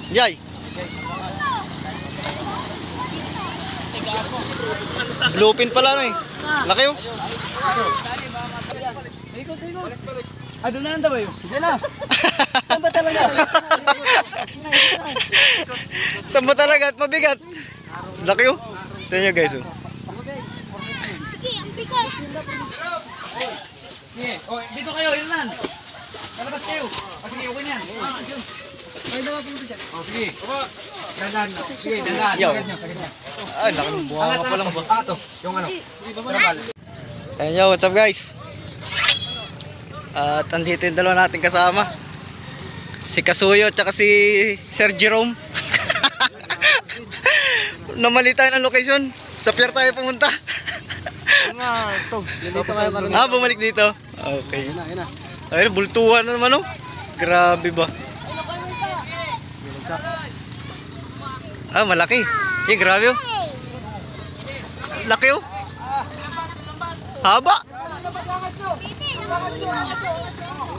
Yay! Bluepin pala na eh. Laki oh. Ikot. Ah, doon na lang daw yun. Sige na. Saan ba talaga? Saan ba talaga at mabigat? Laki oh. Tignan nyo guys oh. Sige, ang bigat. Sige, oh, dito kayo, yun lang. Palabas kayo. Oh, sige, okay na yan. Ay, daw po dito. Oh, sige. Dandan. Sige, dandan. Yo. Sagad nyo. Ay, laki ng buha ka palang ba? Angat to. Yung ano. Ayan yo, what's up guys? At andito yung dalawa natin kasama. Si Kasuyo at saka si Sir Jerome. Namali tayo ng location. Sa pier tayo pumunta. Bumalik dito. Okay. Ayun, bultuhan na naman oh. Grabe ba? Malaki. Grabe oh. Laki oh. Haba.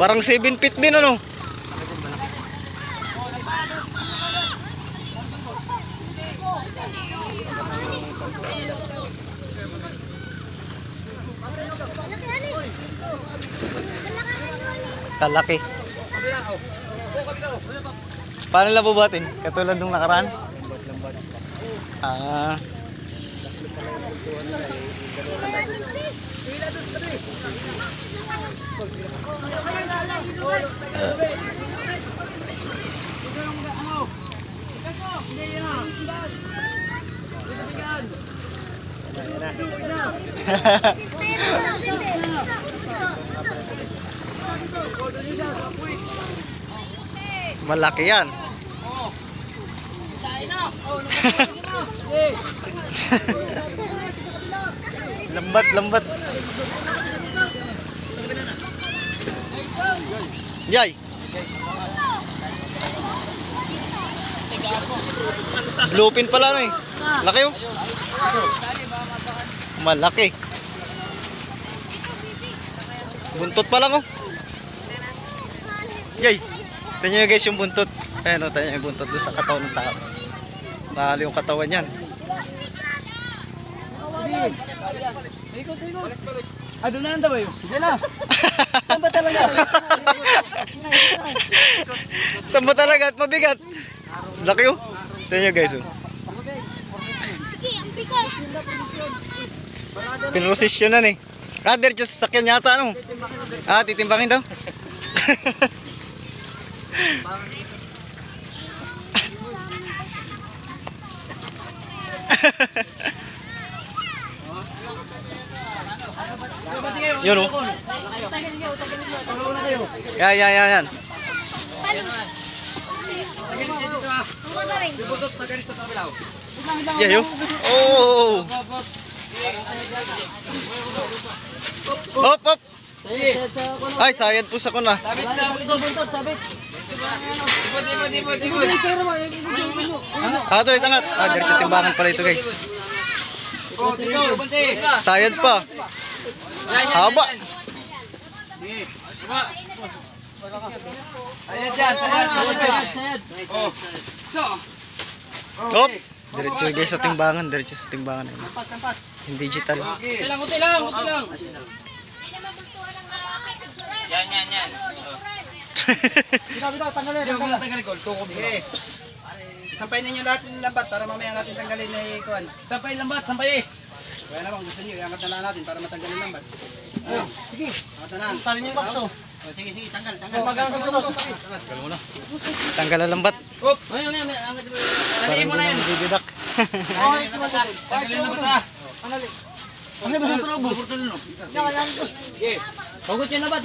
Parang 7 feet din ano. Kalaki. Paano lang bubuhatin? Katulad nung nakaraan? Malaki yan. Lambat. Yay! Bluepin pala na eh. Laki oh. Malaki. Buntot pa lang oh. Yay! Tignan nyo guys yung buntot. Ayan o, tignan yung buntot doon sa katawan ng tao. Mahal yung katawan yan. Ikot. Ah, doon na lang daw yun. Sige na. Saan ba talaga? Saan ba talaga at mabigat? Laki oh. Tignan nyo guys oh. Sige, ang bigat. Pinrosesyonan eh. Diretso sa sakyan yata ano. Titimbangin daw. Yun oh. Yan. Yeah, yo. Oh. Hop. Ay, sayad po sa kuna. Sabit. Tuloy tangat. Diretso timbangan pala ito guys. Sayad pa. Haba. Sayad. Hop. Diretso guys sa timbangan. Yung digital. Uti lang. Yan. Tanggalin ko. Sampay ninyo lahat yung lambat para mamaya natin tanggalin na ikuan. Sampay lambat, sampay. Kaya naman gusto nyo, iangat na lang natin para matanggalin yung lambat. Sige, angat na lang. Talin yung bakso. Sige, tanggal. Tanggal ang lambat. Up. Ayun. Angat mo. Talin mo na yan. Bibidak. Tanggalin yung lambat. Ano ba sa lobo? Hugot yung lambat.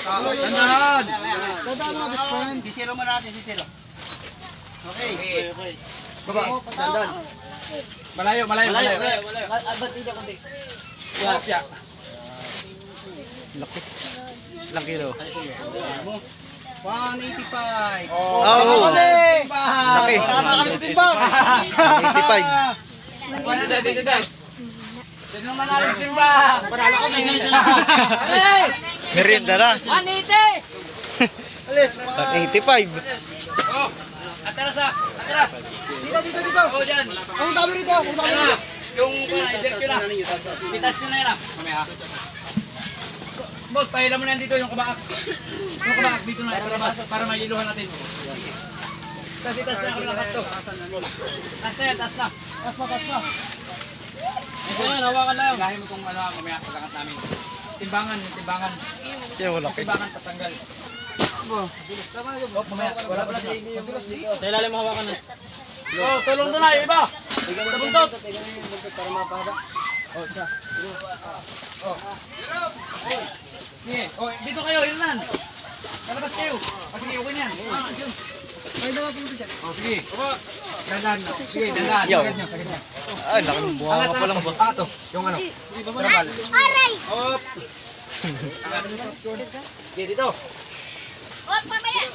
Tandaan. Dadaan mga best friend. Sisiro mo natin, sisiro. Okay. Baba. Tandaan. Malayo. Ba't hindi ako di? Wapya. Laki. Ilang kilo? 185. Oh. Laki. Tama kami sa timbang. 85. Dito. Sino manalo yung timbang? Panalo kami. Merienda na. 180! Pag 85. Oh, atras ah, atras. Dito, dito, dito. Oh, dyan. Ang dami rito, ang dami Ano rito. na? Yung i-jerk na. Itas nyo na yan ah. Mamaya. Boss, pahilan mo na yan dito yung kabaak. Yung kabaak dito na italabas para mailuhan natin. Tapos itas na ako ng kato. Tas na yan, tas na. Tas pa, tas pa. Ito yan, hawakan lang. Gahin mo kung ano, mamaya pagkakat namin. Timbangan, yung timbangan. Kaya wala kayo. Timbangan tatanggal. Tama yun. Oh, mamaya, wala pala sa inyo yung Bilos dito. sa ilalim mo hawakan na. Oh, tulong doon na, yung iba. Sa buntot. Para mapahaba. Oh, siya. Oh. Sige, oh, dito kayo, Hernan. Lalabas kayo. Ah, sige, okay na yan. Yun. Ay, nawa pumunta dyan. Oh, sige. Dandan. Sige, dandan. Yo. Sagad nyo, sagad nyo. Ay, laki ng buha ka pa lang ba? Ah, to. Yung ano. Trabal. Aray! Hop. Sige, dito. Huwag mamaya!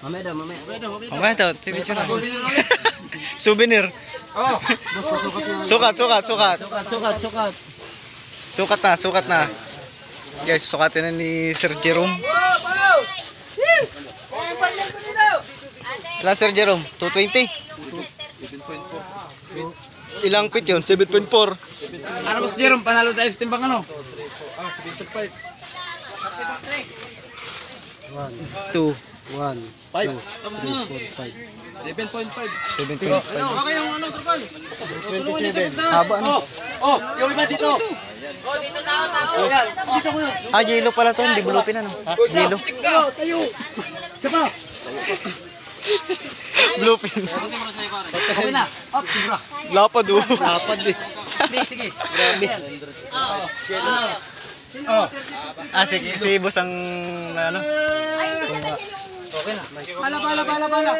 Mamaya daw, pipicture na. Gulin na ulit. Souvenir. Oh. Sukat. Sukat na. Guys, sukatin na ni Sir Jerome. Ilan Sir Jerome? 220? Ilang feet yun? 7.4. Ano ba si Jerome? Panalo tayo sa timbangan, no? 2. 1, 5. 7.5. 7.5. Okay yung ano, Trabal. 27. Haba ano? Oh, yung iba dito. Oh, dito tao. Yan. Dito ko yun. Ah, yellow pala to. Hindi bulupin ano. Ha? Yellow. Tayo. Isa pa. Bluepin. Okay na. Up, sobra. Lapad oh. Lapad eh. Hindi, sige. Grabe. Oh. Ah, si boss ang ano. Pala.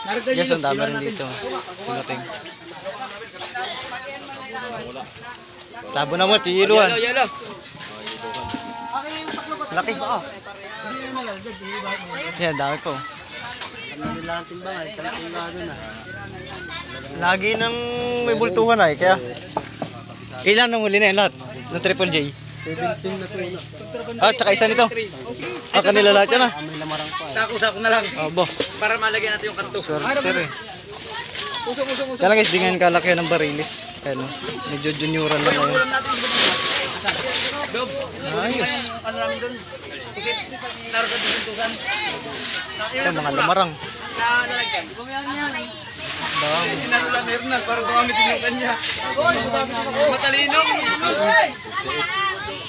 Narito Yes, yun. ang dami rin dito. Pinating. Tabo na mo, chiyiluan. Yellow. Laki. Yan, dami po. Lagi nang may bultuhan ay, kaya ilan nang huli na yan lahat? Na Triple J? 17 na to. Ah, tsaka isa nito. Ah, kanila lahat yan ah. Sako-sako na lang. Obo, Para malagyan natin yung kanto. swerte rin. Usok. Kaya lang guys, di nga yung kalaki ng barilis. Ano, medyo junioran lang ngayon. Ulam natin. Asan? Dogs. Ayos. Ano namin doon? Kasi naroon sa disintusan. Ito, mga lamarang. Na nalagyan. Sinarulan na Hernan para gumamitin yung kanya. Matalino.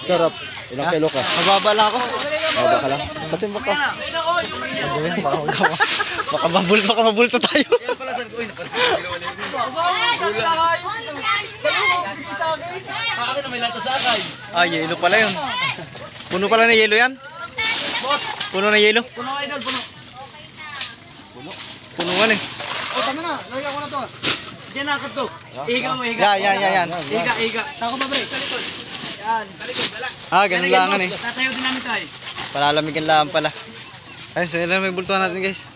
Sarap. Ilang kilo ka? Mababa lang ako. Baba ka lang. Batin mo ka. Gawin, baka mabulto tayo. Yan pala sabi ko, uy, napansin ko ginawa na yun. Kami na may lata sa akay. Ah, yelo pala yun. Puno pala na yelo yan? Boss, Puno na yelo? puno idol, puno. Puno nga eh. O, tama na. Lagyan ko na to. Diyan na to. Ihiga mo, ihiga. Yan. Ihiga. Tako ba, pre? Sa likod. Yan, sa likod, wala. Ah, ganun lang eh. Tatayo din namin tayo. Palalamigan lang pala. Ayun, so yun lang may bultuhan natin guys.